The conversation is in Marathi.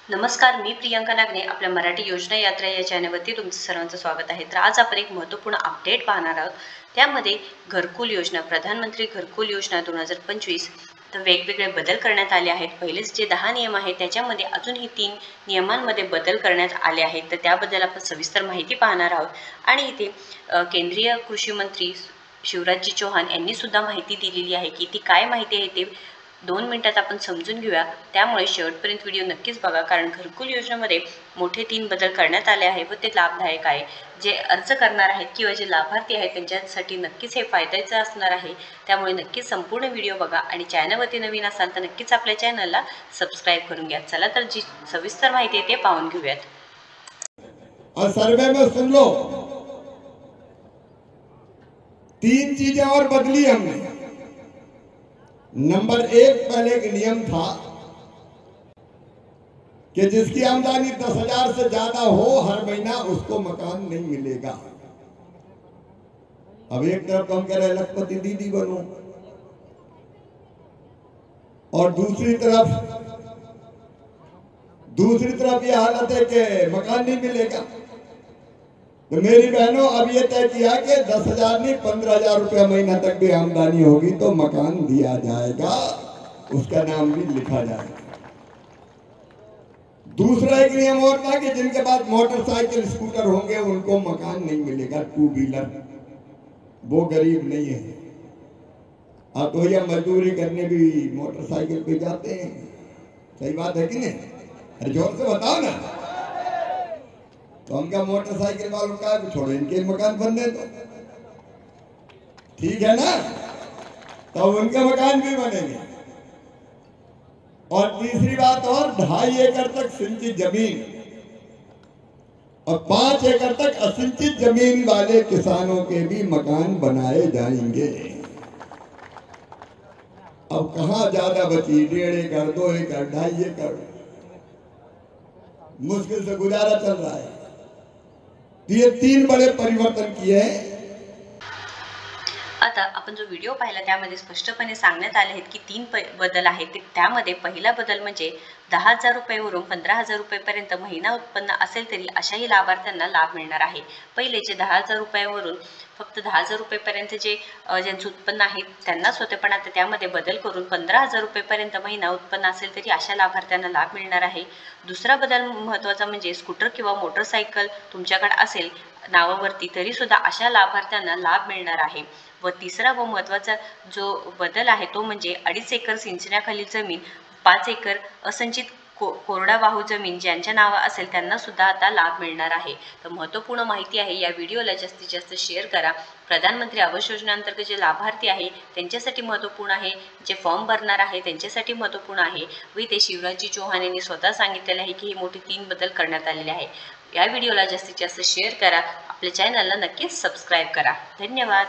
नमस्कार, मी प्रियंका नागने आपल्या मराठी योजना यात्रा या चॅनलवरती तुमचं सर्वांचं स्वागत आहे. तर आज आपण एक महत्त्वपूर्ण अपडेट पाहणार आहोत. त्यामध्ये घरकुल योजना, प्रधानमंत्री घरकुल योजना 2025 तर वेगवेगळे बदल करण्यात आले आहेत. पहिलेच जे 10 नियम आहेत त्याच्यामध्ये अजूनही 3 नियमांमध्ये बदल करण्यात आले आहेत. तर त्याबद्दल आपण सविस्तर माहिती पाहणार आहोत. आणि इथे केंद्रीय कृषी मंत्री शिवराजजी चौहान यांनी सुद्धा माहिती दिलेली आहे की ती काय माहिती आहे ते 2 मिनिटात आपण समजून घेऊया. त्यामुळे शेवटपर्यंत व्हिडिओ नक्कीच बघा, कारण घरकुल योजनेमध्ये मोठे 3 बदल करण्यात आले आहे व ते लाभदायक आहे. जे अर्ज करणार आहेत किंवा जे लाभार्थी आहेत त्यांच्यासाठी नक्कीच हे फायद्याचं असणार आहे. त्यामुळे नक्कीच संपूर्ण व्हिडिओ बघा आणि चॅनलवरती नवीन असाल तर नक्कीच आपल्या चॅनलला सबस्क्राईब करून घ्या. चला तर जी सविस्तर माहिती आहे ते पाहून घेऊयात. और सर्वे में सुन लो, 3 चीजें और बदली हमने। नंबर 1, पहले एक नियम था कि जिसकी आमदनी 10,000 से ज्यादा हो हर महीना उसको मकान नहीं मिलेगा। अब एक तरफ हम कह रहे लखपति दीदी बनो और दूसरी तरफ यह हालत है कि मकान नहीं मिलेगा। तो मेरी बहनों, अब ये तय किया कि 10,000 नहीं 15,000 रुपया महीना तक भी आमदनी होगी तो मकान दिया जाएगा, उसका नाम भी लिखा जाएगा। दूसरा एक नियम और था कि जिनके पास मोटरसाइकिल स्कूटर होंगे उनको मकान नहीं मिलेगा, 2 व्हीलर, वो गरीब नहीं है। अब तो यह मजदूरी करने भी मोटरसाइकिल पे जाते हैं, सही बात है कि नहीं? अरे जोर से बताओ ना। तो हमका मोटरसाइकिल वालों का छोड़ो, इनके मकान बनने दो, ठीक है ना? तो उनके मकान भी बनेंगे। और तीसरी बात और, 2.5 एकड़ तक सिंचित जमीन और 5 एकड़ तक असिंचित जमीन वाले किसानों के भी मकान बनाए जाएंगे। अब कहां ज्यादा बची? 1.5 एकड़, 2 एकड़, 2.5 एकड़, मुश्किल से गुजारा चल रहा है। तो ये 3 बड़े परिवर्तन किए हैं। आता आपण जो व्हिडिओ पाहिला त्यामध्ये स्पष्टपणे सांगण्यात आले आहेत की 3 बदल आहेत. त्यामध्ये पहिला बदल म्हणजे 10,000 रुपयेवरून 15,000 रुपयेपर्यंत महिना उत्पन्न असेल तरी अशाही लाभार्थ्यांना लाभ मिळणार आहे. पहिले जे 10,000 रुपयावरून फक्त 10,000 रुपयेपर्यंत जे ज्यांचं उत्पन्न आहे त्यांनाच होते, पण आता त्यामध्ये बदल करून 15,000 रुपयेपर्यंत महिना उत्पन्न असेल तरी अशा लाभार्थ्यांना लाभ मिळणार आहे. दुसरा बदल महत्त्वाचा म्हणजे स्कूटर किंवा मोटरसायकल तुमच्याकडे असेल नावावरती तरी सुद्धा अशा लाभार्थ्यांना लाभ मिळणार आहे. व तिसरा व महत्त्वाचा जो बदल आहे तो म्हणजे 2.5 एकर सिंचनाखालील जमीन, 5 एकर असंचित कोरडावाहू जमीन ज्यांच्या नावा असेल त्यांना सुद्धा आता लाभ मिळणार आहे. तर महत्त्वपूर्ण माहिती आहे. या व्हिडिओला जास्तीत जास्त शेअर करा. प्रधानमंत्री आवास योजनेअंतर्गत जे लाभार्थी आहे त्यांच्यासाठी महत्त्वपूर्ण आहे, जे फॉर्म भरणार आहे त्यांच्यासाठी महत्त्वपूर्ण आहे व इथे शिवराजजी चौहान यांनी स्वतः सांगितलेलं आहे की हे मोठे 3 बदल करण्यात आलेले आहे. या व्हिडिओला जास्तीत जास्त शेअर करा. आपल्या चॅनलला नक्कीच सबस्क्राईब करा. धन्यवाद.